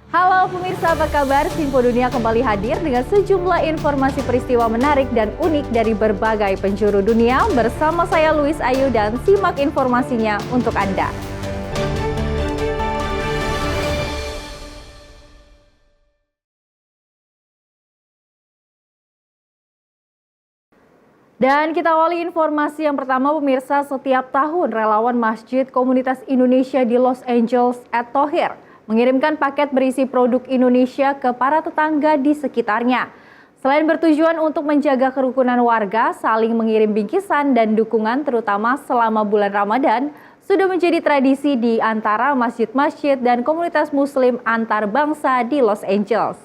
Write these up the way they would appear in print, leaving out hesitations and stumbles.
Halo pemirsa, apa kabar? Info Dunia kembali hadir dengan sejumlah informasi peristiwa menarik dan unik dari berbagai penjuru dunia. Bersama saya Luis Ayu dan simak informasinya untuk Anda. Dan kita awali informasi yang pertama pemirsa, setiap tahun relawan Masjid Komunitas Indonesia di Los Angeles @Thohir mengirimkan paket berisi produk Indonesia ke para tetangga di sekitarnya. Selain bertujuan untuk menjaga kerukunan warga, saling mengirim bingkisan dan dukungan terutama selama bulan Ramadan sudah menjadi tradisi di antara masjid-masjid dan komunitas muslim antar bangsa di Los Angeles.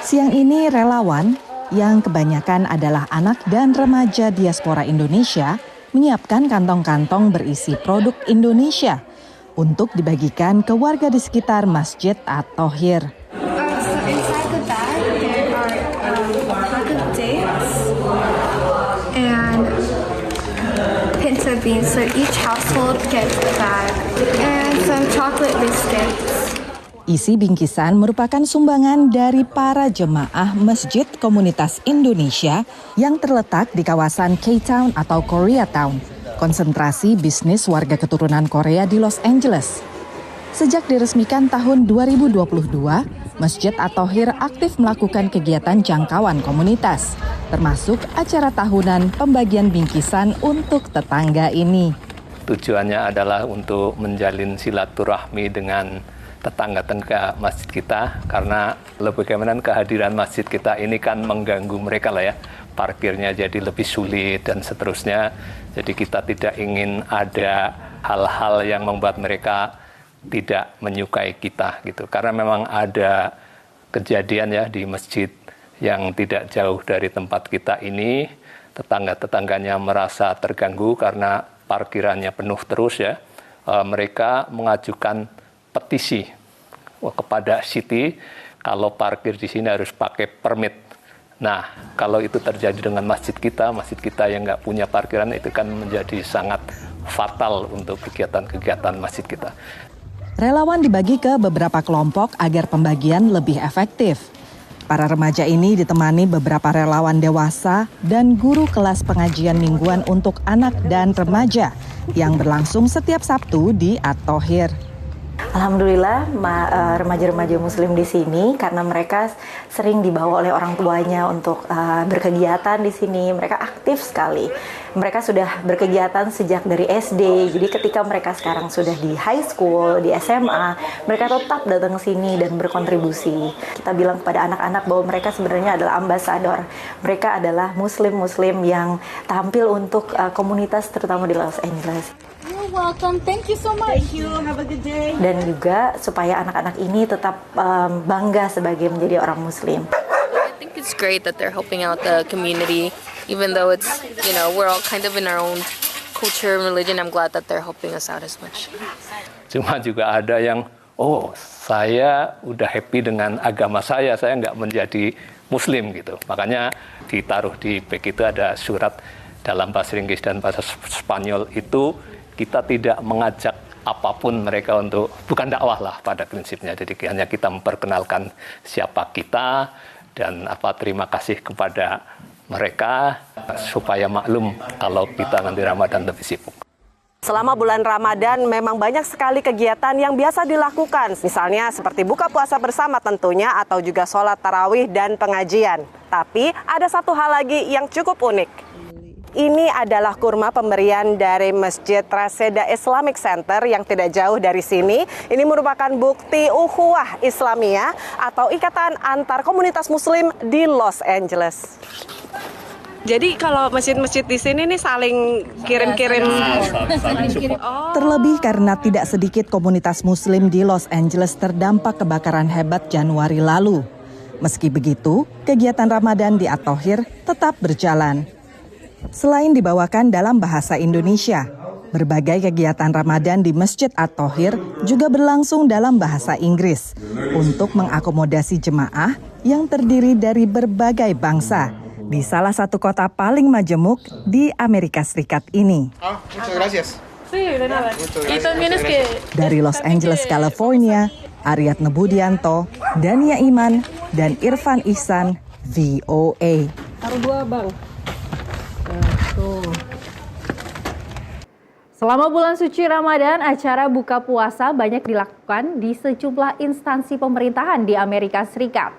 Siang ini relawan yang kebanyakan adalah anak dan remaja diaspora Indonesia menyiapkan kantong-kantong berisi produk Indonesia untuk dibagikan ke warga di sekitar Masjid @Thohir. So inside the bag there are pack of dates and pinto beans. So each household gets a bag and some chocolate biscuits. Isi bingkisan merupakan sumbangan dari para jemaah Masjid Komunitas Indonesia yang terletak di kawasan K-Town atau Koreatown, konsentrasi bisnis warga keturunan Korea di Los Angeles. Sejak diresmikan tahun 2022, Masjid @Thohir aktif melakukan kegiatan jangkauan komunitas, termasuk acara tahunan pembagian bingkisan untuk tetangga ini. Tujuannya adalah untuk menjalin silaturahmi dengan tetangga-tetangga masjid kita, karena bagaimana kehadiran masjid kita ini kan mengganggu mereka lah ya, parkirnya jadi lebih sulit dan seterusnya. Jadi kita tidak ingin ada hal-hal yang membuat mereka tidak menyukai kita gitu. Karena memang ada kejadian ya di masjid yang tidak jauh dari tempat kita ini, tetangga-tetangganya merasa terganggu karena parkirannya penuh terus ya. Mereka mengajukan petisi kepada City kalau parkir di sini harus pakai permit. Nah, kalau itu terjadi dengan masjid kita yang nggak punya parkiran, itu kan menjadi sangat fatal untuk kegiatan-kegiatan masjid kita. Relawan dibagi ke beberapa kelompok agar pembagian lebih efektif. Para remaja ini ditemani beberapa relawan dewasa dan guru kelas pengajian mingguan untuk anak dan remaja yang berlangsung setiap Sabtu di @Thohir. Alhamdulillah remaja-remaja muslim di sini, karena mereka sering dibawa oleh orang tuanya untuk berkegiatan di sini. Mereka aktif sekali. Mereka sudah berkegiatan sejak dari SD. Jadi ketika mereka sekarang sudah di high school, di SMA, mereka tetap datang ke sini dan berkontribusi. Kita bilang kepada anak-anak bahwa mereka sebenarnya adalah ambasador. Mereka adalah muslim-muslim yang tampil untuk komunitas terutama di Los Angeles. You're welcome. Thank you so much. Thank you. Have a good day. Dan juga supaya anak-anak ini tetap bangga sebagai menjadi orang Muslim. I think it's great that they're helping out the community, even though it's, we're all kind of in our own culture and religion. I'm glad that they're helping us out as much. Cuma juga ada yang, saya udah happy dengan agama saya nggak menjadi Muslim gitu. Makanya ditaruh di bag itu ada surat dalam bahasa Inggris dan bahasa Spanyol itu, kita tidak mengajak apapun mereka untuk, bukan dakwah lah pada prinsipnya. Jadi hanya kita memperkenalkan siapa kita dan terima kasih kepada mereka supaya maklum kalau kita nanti Ramadan lebih sibuk. Selama bulan Ramadan memang banyak sekali kegiatan yang biasa dilakukan. Misalnya seperti buka puasa bersama tentunya, atau juga sholat tarawih dan pengajian. Tapi ada satu hal lagi yang cukup unik. Ini adalah kurma pemberian dari Masjid Reseda Islamic Center yang tidak jauh dari sini. Ini merupakan bukti ukhuwah Islamiyah atau ikatan antar komunitas muslim di Los Angeles. Jadi kalau masjid-masjid di sini nih saling kirim-kirim. Terlebih karena tidak sedikit komunitas muslim di Los Angeles terdampak kebakaran hebat Januari lalu. Meski begitu, kegiatan Ramadan di @Thohir tetap berjalan. Selain dibawakan dalam bahasa Indonesia, berbagai kegiatan Ramadan di Masjid @Thohir juga berlangsung dalam bahasa Inggris untuk mengakomodasi jemaah yang terdiri dari berbagai bangsa di salah satu kota paling majemuk di Amerika Serikat ini. Dari Los Angeles, California, Aryatna Budianto, Dania Iman, dan Irfan Ihsan, VOA. Selama bulan suci Ramadan, acara buka puasa banyak dilakukan di sejumlah instansi pemerintahan di Amerika Serikat.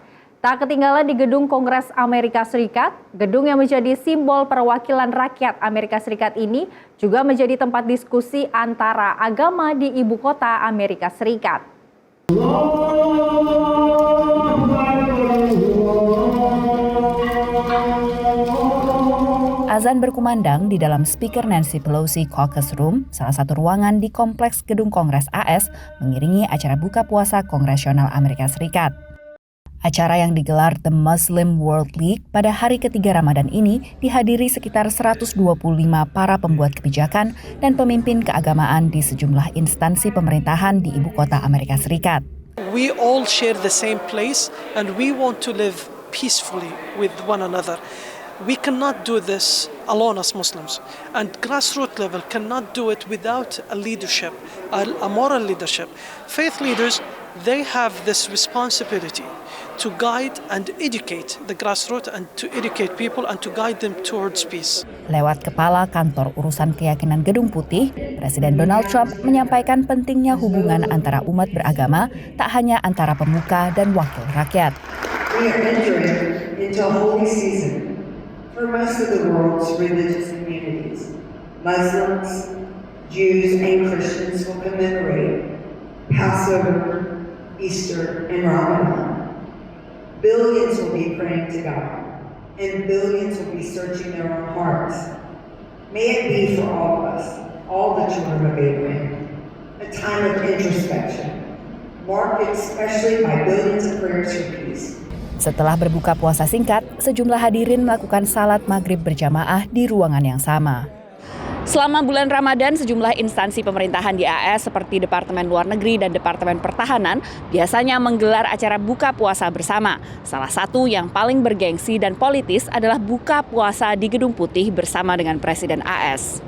Tak ketinggalan di Gedung Kongres Amerika Serikat, gedung yang menjadi simbol perwakilan rakyat Amerika Serikat ini juga menjadi tempat diskusi antara agama di ibu kota Amerika Serikat. Azan berkumandang di dalam Speaker Nancy Pelosi Caucus Room, salah satu ruangan di Kompleks Gedung Kongres AS, mengiringi acara buka puasa Kongresional Amerika Serikat. Acara yang digelar The Muslim World League pada hari ketiga Ramadan ini dihadiri sekitar 125 para pembuat kebijakan dan pemimpin keagamaan di sejumlah instansi pemerintahan di ibu kota Amerika Serikat. We all share the same place and we want to live peacefully with one another. We cannot do this alone as Muslims, and grassroots level cannot do it without a leadership, a moral leadership. Faith leaders, they have this responsibility to guide and educate the grassroots and to educate people and to guide them towards peace. Lewat Kepala Kantor Urusan Keyakinan Gedung Putih, Presiden Donald Trump menyampaikan pentingnya hubungan antara umat beragama, tak hanya antara pemuka dan wakil rakyat. We are entering into a holy season for most of the world's religious communities. Muslims, Jews, and Christians will commemorate Passover, Easter, and Ramadan. Billions will be praying to God, and billions will be searching their own hearts. May it be for all of us, all the children of Abraham, a time of introspection, marked especially by billions of prayers for peace. Setelah berbuka puasa singkat, sejumlah hadirin melakukan salat maghrib berjamaah di ruangan yang sama. Selama bulan Ramadan, sejumlah instansi pemerintahan di AS seperti Departemen Luar Negeri dan Departemen Pertahanan biasanya menggelar acara buka puasa bersama. Salah satu yang paling bergengsi dan politis adalah buka puasa di Gedung Putih bersama dengan Presiden AS.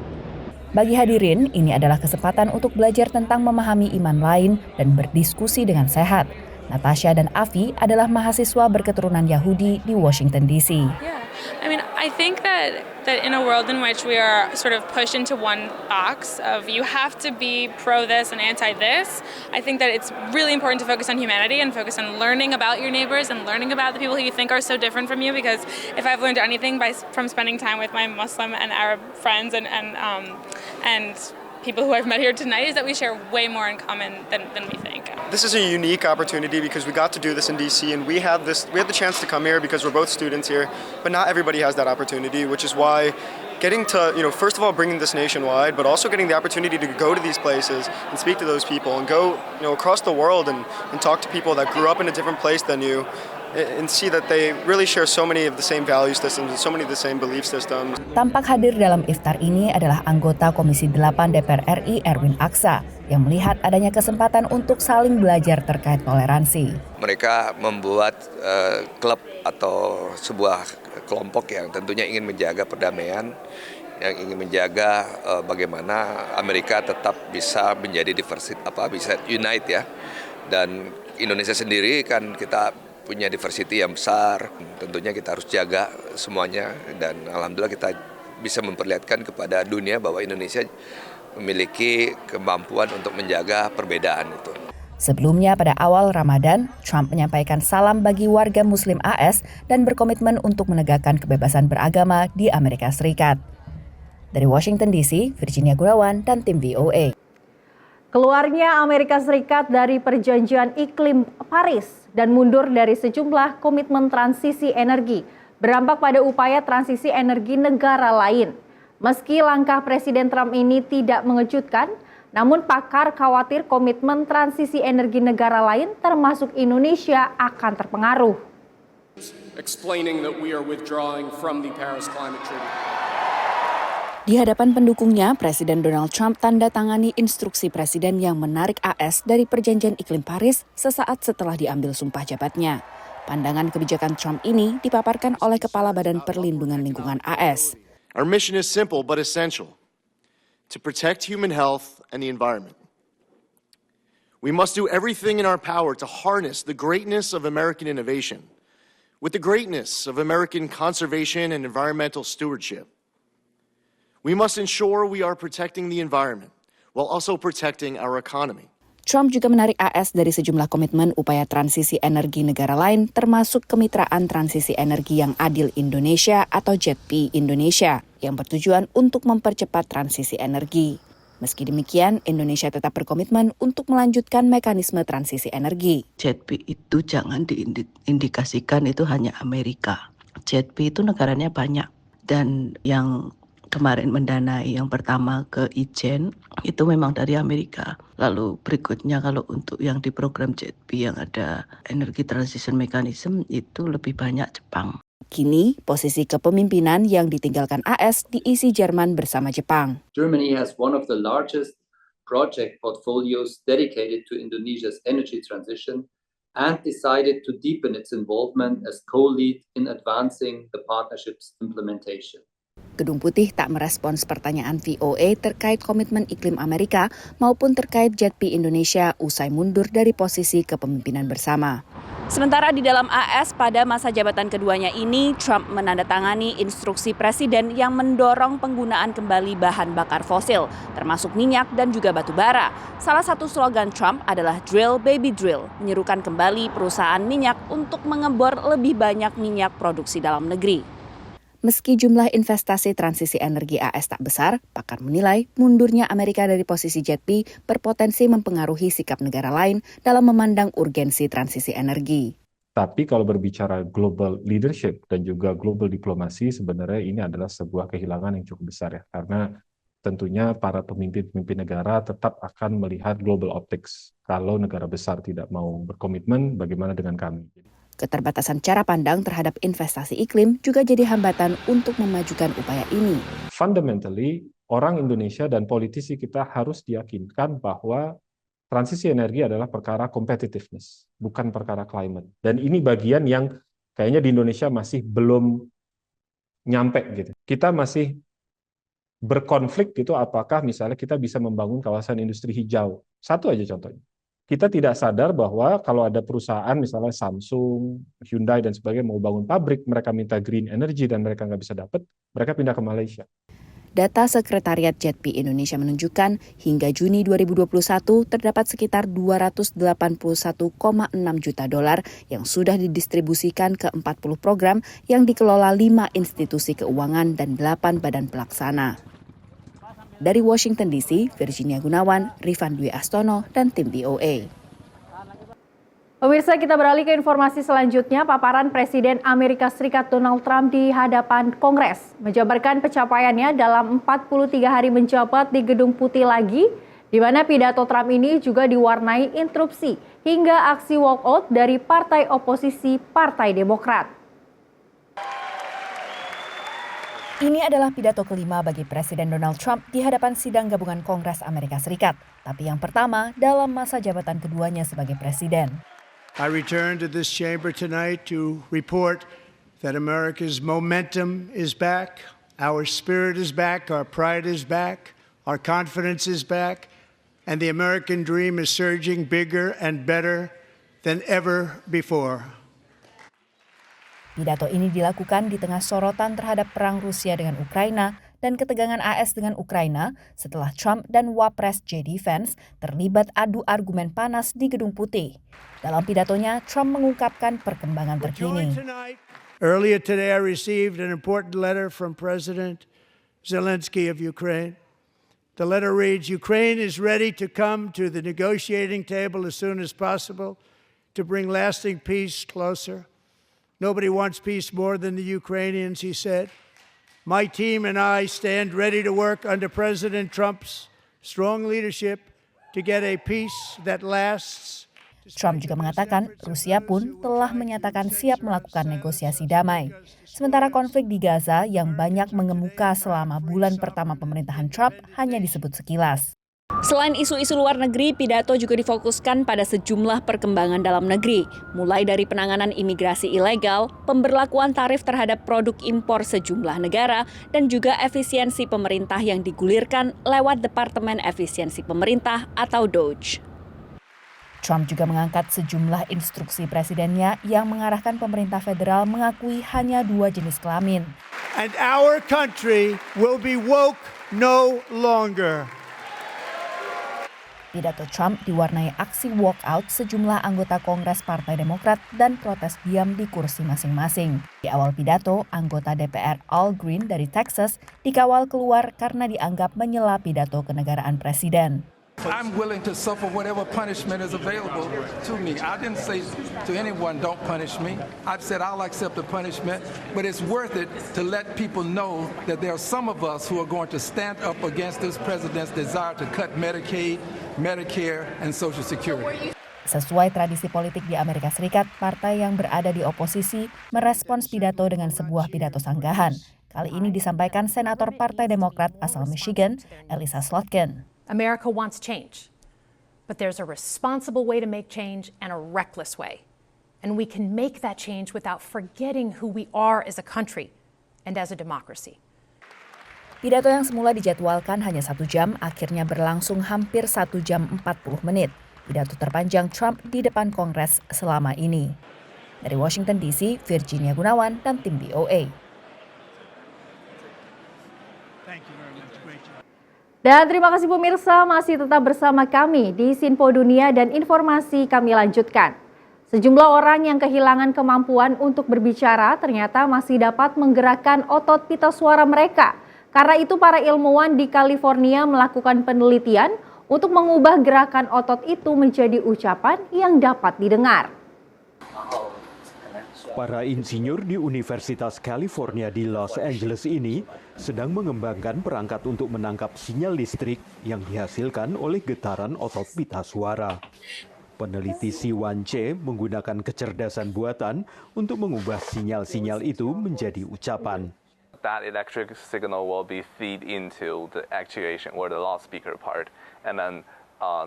Bagi hadirin, ini adalah kesempatan untuk belajar tentang memahami iman lain dan berdiskusi dengan sehat. Natasha dan Afi adalah mahasiswa berketurunan Yahudi di Washington DC. Yeah, I mean, I think that in a world in which we are sort of pushed into one box of you have to be pro this and anti this, I think that it's really important to focus on humanity and focus on learning about your neighbors and learning about the people who you think are so different from you. Because if I've learned anything from spending time with my Muslim and Arab friends and people who I've met here tonight is that we share way more in common than we think. This is a unique opportunity because we got to do this in DC and we had the chance to come here because we're both students here, but not everybody has that opportunity, which is why getting to, first of all, bringing this nationwide, but also getting the opportunity to go to these places and speak to those people and go, across the world and talk to people that grew up in a different place than you and see that they really share so many of the same value systems and so many of the same belief systems. Tampak hadir dalam iftar ini adalah anggota Komisi 8 DPR RI Erwin Aksa yang melihat adanya kesempatan untuk saling belajar terkait toleransi. Mereka membuat klub atau sebuah kelompok yang tentunya ingin menjaga perdamaian, yang ingin menjaga bagaimana Amerika tetap bisa menjadi bisa unite ya. Dan Indonesia sendiri kan kita punya diversity yang besar, tentunya kita harus jaga semuanya dan alhamdulillah kita bisa memperlihatkan kepada dunia bahwa Indonesia memiliki kemampuan untuk menjaga perbedaan itu. Sebelumnya pada awal Ramadan, Trump menyampaikan salam bagi warga Muslim AS dan berkomitmen untuk menegakkan kebebasan beragama di Amerika Serikat. Dari Washington DC, Virginia Gunawan dan tim VOA. Keluarnya Amerika Serikat dari Perjanjian Iklim Paris dan mundur dari sejumlah komitmen transisi energi berdampak pada upaya transisi energi negara lain. Meski langkah Presiden Trump ini tidak mengejutkan, namun pakar khawatir komitmen transisi energi negara lain termasuk Indonesia akan terpengaruh. Explaining that we are withdrawing from the Paris Climate Treaty. Di hadapan pendukungnya, Presiden Donald Trump tanda tangani instruksi Presiden yang menarik AS dari Perjanjian Iklim Paris sesaat setelah diambil sumpah jabatnya. Pandangan kebijakan Trump ini dipaparkan oleh Kepala Badan Perlindungan Lingkungan AS. Our mission is simple but essential. to protect human health and the environment. We must do everything in our power to harness the greatness of American innovation with the greatness of American conservation and environmental stewardship. We must ensure we are protecting the environment while also protecting our economy. Trump juga menarik AS dari sejumlah komitmen upaya transisi energi negara lain, termasuk Kemitraan Transisi Energi yang Adil Indonesia atau JETP Indonesia, yang bertujuan untuk mempercepat transisi energi. Meski demikian, Indonesia tetap berkomitmen untuk melanjutkan mekanisme transisi energi. JETP itu jangan diindikasikan itu hanya Amerika. JETP itu negaranya banyak, dan yang kemarin mendanai yang pertama ke Ijen itu memang dari Amerika. Lalu berikutnya kalau untuk yang di program JETP yang ada Energy Transition Mechanism itu lebih banyak Jepang. Kini, posisi kepemimpinan yang ditinggalkan AS diisi Jerman bersama Jepang. Germany has one of the largest project portfolios dedicated to Indonesia's energy transition and decided to deepen its involvement as co-lead in advancing the partnership's implementation. Gedung Putih tak merespons pertanyaan VOA terkait komitmen iklim Amerika maupun terkait JETP Indonesia usai mundur dari posisi kepemimpinan bersama. Sementara di dalam AS pada masa jabatan keduanya ini, Trump menandatangani instruksi presiden yang mendorong penggunaan kembali bahan bakar fosil, termasuk minyak dan juga batu bara. Salah satu slogan Trump adalah Drill Baby Drill, menyerukan kembali perusahaan minyak untuk mengebor lebih banyak minyak produksi dalam negeri. Meski jumlah investasi transisi energi AS tak besar, pakar menilai mundurnya Amerika dari posisi JETP berpotensi mempengaruhi sikap negara lain dalam memandang urgensi transisi energi. Tapi kalau berbicara global leadership dan juga global diplomasi, sebenarnya ini adalah sebuah kehilangan yang cukup besar ya. Karena tentunya para pemimpin-pemimpin negara tetap akan melihat global optics. Kalau negara besar tidak mau berkomitmen, bagaimana dengan kami? Keterbatasan cara pandang terhadap investasi iklim juga jadi hambatan untuk memajukan upaya ini. Fundamentally, orang Indonesia dan politisi kita harus diyakinkan bahwa transisi energi adalah perkara competitiveness, bukan perkara climate. Dan ini bagian yang kayaknya di Indonesia masih belum nyampe gitu. Kita masih berkonflik gitu, apakah misalnya kita bisa membangun kawasan industri hijau. Satu aja contohnya. Kita tidak sadar bahwa kalau ada perusahaan misalnya Samsung, Hyundai dan sebagainya mau bangun pabrik, mereka minta green energy dan mereka nggak bisa dapat, mereka pindah ke Malaysia. Data Sekretariat JETP Indonesia menunjukkan hingga Juni 2021 terdapat sekitar 281,6 juta dolar yang sudah didistribusikan ke 40 program yang dikelola 5 institusi keuangan dan 8 badan pelaksana. Dari Washington DC, Virginia Gunawan, Rifan Dwi Astono, dan tim VOA. Pemirsa, kita beralih ke informasi selanjutnya. Paparan Presiden Amerika Serikat Donald Trump di hadapan Kongres menjabarkan pencapaiannya dalam 43 hari menjabat di Gedung Putih lagi, di mana pidato Trump ini juga diwarnai interupsi hingga aksi walkout dari partai oposisi Partai Demokrat. Ini adalah pidato kelima bagi Presiden Donald Trump di hadapan sidang gabungan Kongres Amerika Serikat, tapi yang pertama dalam masa jabatan keduanya sebagai presiden. I return to this chamber tonight to report that America's momentum is back, our spirit is back, our pride is back, our confidence is back, and the American dream is surging bigger and better than ever before. Pidato ini dilakukan di tengah sorotan terhadap perang Rusia dengan Ukraina dan ketegangan AS dengan Ukraina setelah Trump dan Wapres J.D. Vance terlibat adu argumen panas di Gedung Putih. Dalam pidatonya, Trump mengungkapkan perkembangan terkini. Earlier today I received an important letter from President Zelensky of Ukraine. The letter reads, Ukraine is ready to come to the negotiating table as soon as possible to bring lasting peace closer. Nobody wants peace more than the Ukrainians, he said. My team and I stand ready to work under President Trump's strong leadership to get a peace that lasts. Trump juga mengatakan Rusia pun telah menyatakan siap melakukan negosiasi damai. Sementara konflik di Gaza yang banyak mengemuka selama bulan pertama pemerintahan Trump hanya disebut sekilas. Selain isu-isu luar negeri, pidato juga difokuskan pada sejumlah perkembangan dalam negeri, mulai dari penanganan imigrasi ilegal, pemberlakuan tarif terhadap produk impor sejumlah negara, dan juga efisiensi pemerintah yang digulirkan lewat Departemen Efisiensi Pemerintah atau DOGE. Trump juga mengangkat sejumlah instruksi presidennya yang mengarahkan pemerintah federal mengakui hanya 2 jenis kelamin. And our country will be woke no longer. Pidato Trump diwarnai aksi walkout sejumlah anggota Kongres Partai Demokrat dan protes diam di kursi masing-masing. Di awal pidato, anggota DPR Al Green dari Texas dikawal keluar karena dianggap menyela pidato kenegaraan presiden. I'm willing to suffer whatever punishment is available to me. I didn't say to anyone, don't punish me. I've said I'll accept the punishment, but it's worth it to let people know that there are some of us who are going to stand up against this president's desire to cut Medicaid, Medicare, and Social Security. Sesuai tradisi politik di Amerika Serikat, partai yang berada di oposisi merespons pidato dengan sebuah pidato sanggahan. Kali ini disampaikan Senator Partai Demokrat asal Michigan, Elissa Slotkin. America wants change, but there's a responsible way to make change and a reckless way. And we can make that change without forgetting who we are as a country and as a democracy. Pidato yang semula dijadwalkan hanya 1 jam, akhirnya berlangsung hampir 1 jam 40 menit. Pidato terpanjang Trump di depan Kongres selama ini. Dari Washington DC, Virginia Gunawan dan tim VOA. Dan terima kasih pemirsa masih tetap bersama kami di Sinpo Dunia dan informasi kami lanjutkan. Sejumlah orang yang kehilangan kemampuan untuk berbicara ternyata masih dapat menggerakkan otot pita suara mereka. Karena itu para ilmuwan di California melakukan penelitian untuk mengubah gerakan otot itu menjadi ucapan yang dapat didengar. Para insinyur di Universitas California di Los Angeles ini sedang mengembangkan perangkat untuk menangkap sinyal listrik yang dihasilkan oleh getaran otot pita suara. Peneliti Siwan Che menggunakan kecerdasan buatan untuk mengubah sinyal-sinyal itu menjadi ucapan. That electric signal will be feed into the actuation or the loudspeaker part, and then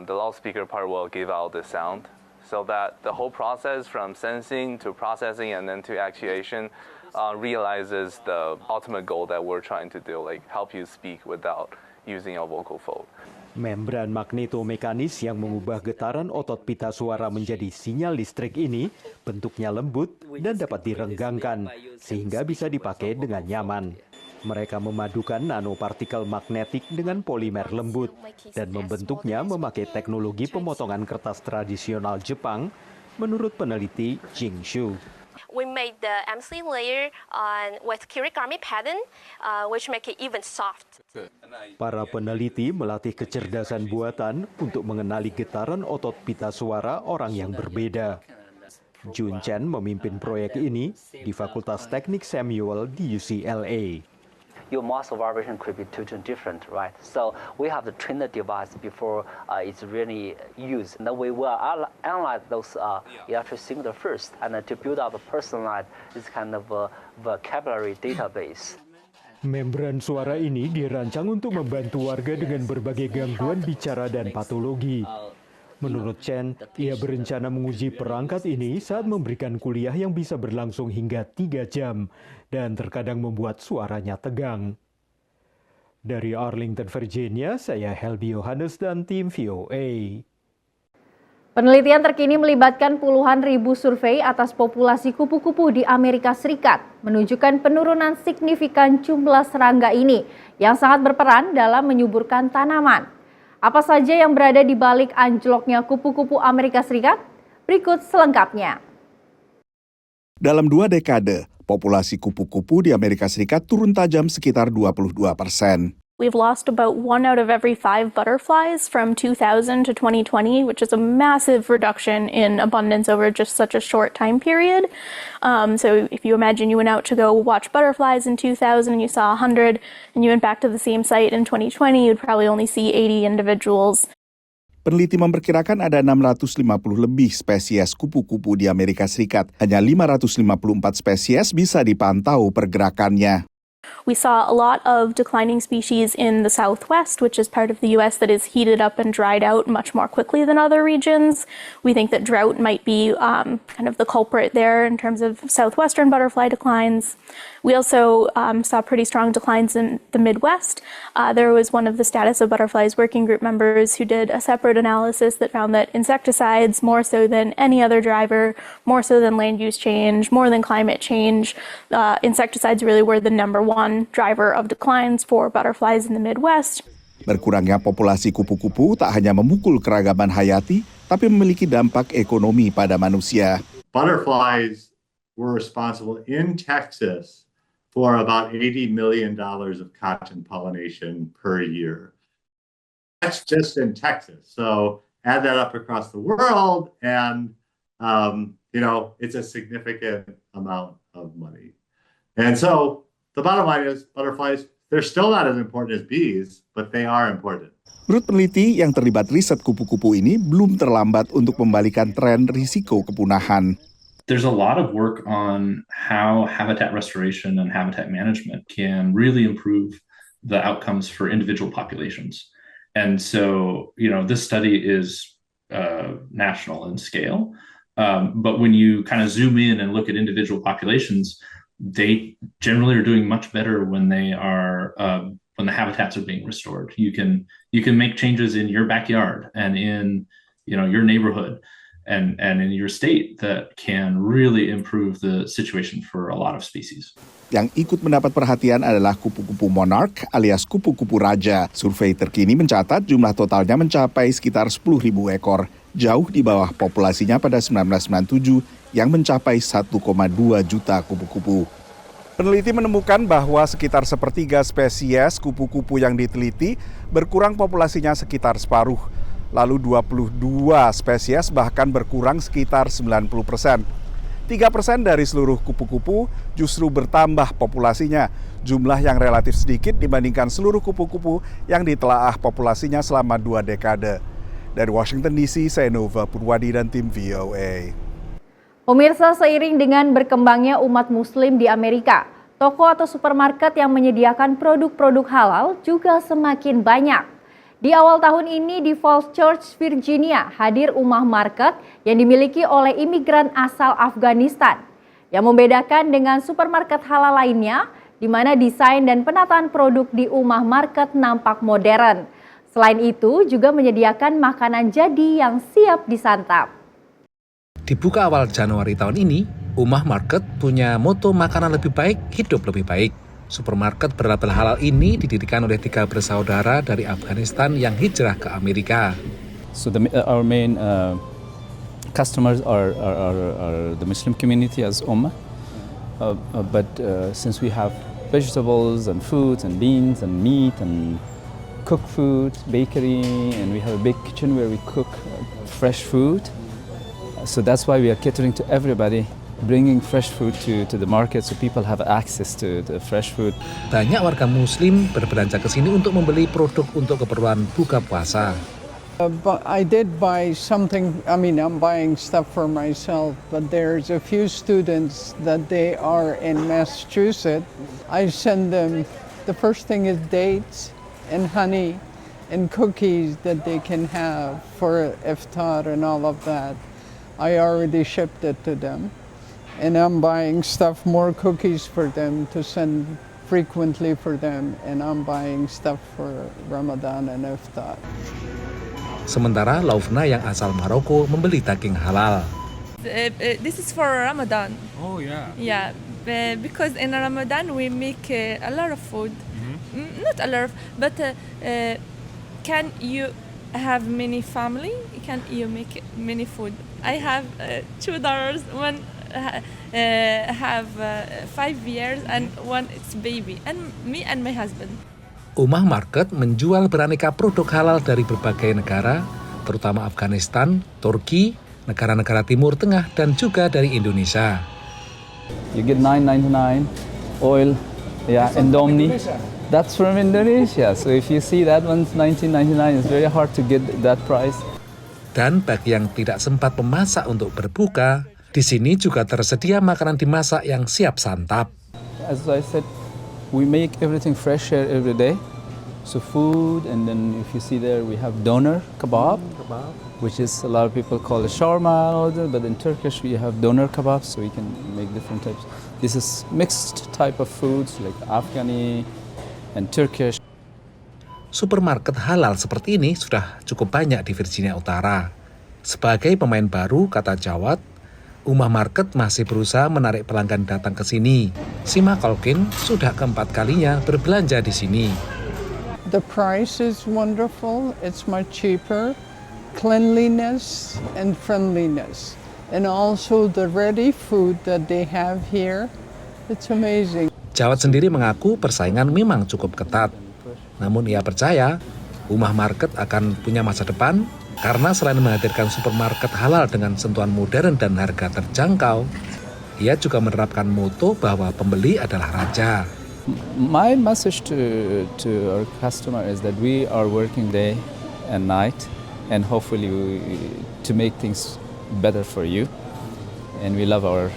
the loudspeaker part will give out the sound. So that the whole process from sensing to processing and then to actuation realizes the ultimate goal that we're trying to do, like help you speak without using a vocal fold. Membran magnetomekanis yang mengubah getaran otot pita suara menjadi sinyal listrik ini bentuknya lembut dan dapat direnggangkan sehingga bisa dipakai dengan nyaman. Mereka memadukan nanopartikel magnetik dengan polimer lembut dan membentuknya memakai teknologi pemotongan kertas tradisional Jepang, menurut peneliti Jing Shu. We made the MC layer with kirigami pattern, which make it even soft. Para peneliti melatih kecerdasan buatan untuk mengenali getaran otot pita suara orang yang berbeda. Jun Chen memimpin proyek ini di Fakultas Teknik Samuel di UCLA. Your muscle vibration could be totally different, right? So we have to train the device before it's really used. And then we will analyze those electric signals first, and to build up a personalized this kind of vocabulary database. Membran suara ini dirancang untuk membantu warga dengan berbagai gangguan bicara dan patologi. Menurut Chen, ia berencana menguji perangkat ini saat memberikan kuliah yang bisa berlangsung hingga 3 jam dan terkadang membuat suaranya tegang. Dari Arlington, Virginia, saya Helby Yohanes dan tim VOA. Penelitian terkini melibatkan puluhan ribu survei atas populasi kupu-kupu di Amerika Serikat menunjukkan penurunan signifikan jumlah serangga ini yang sangat berperan dalam menyuburkan tanaman. Apa saja yang berada di balik anjloknya kupu-kupu Amerika Serikat? Berikut selengkapnya. Dalam 2 dekade, populasi kupu-kupu di Amerika Serikat turun tajam sekitar 22%. We've lost about 1 out of every 5 butterflies from 2000 to 2020, which is a massive reduction in abundance over just such a short time period. So if you imagine you went out to go watch butterflies in 2000 and you saw 100, and you went back to the same site in 2020, you'd probably only see 80 individuals. Peneliti memperkirakan ada 650 lebih spesies kupu-kupu di Amerika Serikat. Hanya 554 spesies bisa dipantau pergerakannya. We saw a lot of declining species in the Southwest, which is part of the U.S. that is heated up and dried out much more quickly than other regions. We think that drought might be kind of the culprit there in terms of southwestern butterfly declines. We also saw pretty strong declines in the Midwest. There was one of the Status of Butterflies working group members who did a separate analysis that found that insecticides, more so than any other driver, more so than land use change, more than climate change, insecticides really were the number one driver of declines for butterflies in the Midwest. Berkurangnya populasi kupu-kupu tak hanya memukul keragaman hayati, tapi memiliki dampak ekonomi pada manusia. Butterflies were responsible in Texas for about $80 million of cotton pollination per year. That's just in Texas. So add that up across the world and, it's a significant amount of money. And so the bottom line is butterflies, they're still not as important as bees, but they are important. Menurut peneliti yang terlibat riset kupu-kupu ini, belum terlambat untuk membalikan tren risiko kepunahan. There's a lot of work on how habitat restoration and habitat management can really improve the outcomes for individual populations. And so, this study is national in scale, but when you kind of zoom in and look at individual populations, they generally are doing much better when they are when the habitats are being restored. You can make changes in your backyard and in your neighborhood. And in your state that can really improve the situation for a lot of species. Yang ikut mendapat perhatian adalah kupu-kupu monarch alias kupu-kupu raja. Survei terkini mencatat jumlah totalnya mencapai sekitar 10.000 ekor, jauh di bawah populasinya pada 1997 yang mencapai 1,2 juta kupu-kupu. Peneliti menemukan bahwa sekitar sepertiga spesies kupu-kupu yang diteliti berkurang populasinya sekitar separuh. Lalu 22 spesies bahkan berkurang sekitar 90%. 3% dari seluruh kupu-kupu justru bertambah populasinya, jumlah yang relatif sedikit dibandingkan seluruh kupu-kupu yang ditelaah populasinya selama 2 dekade. Dari Washington DC, saya Nova Purwadi dan tim VOA. Pemirsa, seiring dengan berkembangnya umat muslim di Amerika, toko atau supermarket yang menyediakan produk-produk halal juga semakin banyak. Di awal tahun ini di Falls Church, Virginia, hadir Ummah Market yang dimiliki oleh imigran asal Afghanistan. Yang membedakan dengan supermarket halal lainnya, di mana desain dan penataan produk di Ummah Market nampak modern. Selain itu, juga menyediakan makanan jadi yang siap disantap. Dibuka awal Januari tahun ini, Ummah Market punya moto makanan lebih baik, hidup lebih baik. Supermarket berlabel halal ini didirikan oleh 3 bersaudara dari Afghanistan yang hijrah ke Amerika. So our main customers are the Muslim community as Ummah, but since we have vegetables and fruits and beans and meat and cooked food, bakery, and we have a big kitchen where we cook fresh food, so that's why we are catering to everybody. Bringing fresh food to the market so people have access to the fresh food. Banyak warga muslim berbelanja ke sini untuk membeli produk untuk keperluan buka puasa. But I did buy something, I'm buying stuff for myself, but there's a few students that they are in Massachusetts. I send them, the first thing is dates and honey and cookies that they can have for iftar and all of that. I already shipped it to them. And I'm buying stuff, more cookies for them to send frequently for them. And I'm buying stuff for Ramadan and Iftar. Sementara Laufna yang asal Maroko membeli daging halal. This is for Ramadan. Oh yeah. Yeah, because in Ramadan we make a lot of food. Not a lot of, but can you have many family? Can you make many food? I have 2 daughters. One have 5 years and one is baby, and me and my husband. Ummah Market menjual beraneka produk halal dari berbagai negara, terutama Afghanistan, Turki, negara-negara Timur Tengah, dan juga dari Indonesia. You get $9.99 oil, Indomie. That's from Indonesia. So if you see that one's $19.99, it's very hard to get that price. Dan bagi yang tidak sempat memasak untuk berbuka, di sini juga tersedia makanan dimasak yang siap santap. As I said, We make everything fresh here every day. So food, and then if you see there, we have doner kebab, which is a lot of people call it shawarma, but in Turkish we have doner kebab, so we can make different types. This is mixed type of foods like Afghani and Turkish. Supermarket halal seperti ini sudah cukup banyak di Virginia Utara. Sebagai pemain baru, kata Jawad, Ummah Market masih berusaha menarik pelanggan datang ke sini. Sima Colkin sudah keempat kalinya berbelanja di sini. The price is wonderful. It's much cheaper. Cleanliness and friendliness. And also the ready food that they have here. It's amazing. Jawad sendiri mengaku persaingan memang cukup ketat. Namun ia percaya Ummah Market akan punya masa depan karena selain menghadirkan supermarket halal dengan sentuhan modern dan harga terjangkau, ia juga menerapkan moto bahwa pembeli adalah raja. My message to our customer is that we are working day and night, and hopefully to make things better for you. And we love our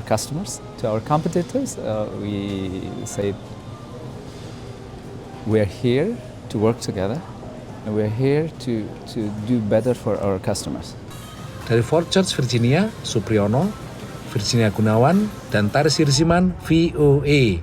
customers. To our competitors, we say we are here to work together, and we are here to do better for our customers. Dari Fort Church, Virginia, Supriyono, Virginia Gunawan, dan Taris Hirziman, VOA.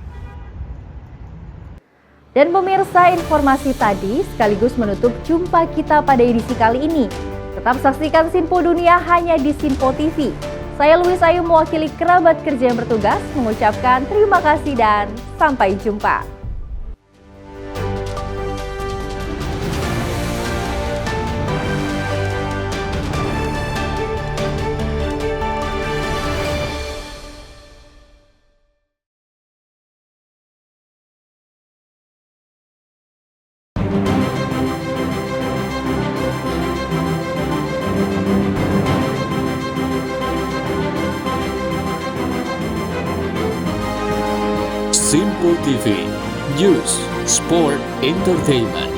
Dan pemirsa, informasi tadi sekaligus menutup jumpa kita pada edisi kali ini. Tetap saksikan Sinpo Dunia hanya di Sinpo TV. Saya Louis Ayu mewakili kerabat kerja yang bertugas mengucapkan terima kasih dan sampai jumpa. Sinpo TV, News, Sport, Entertainment.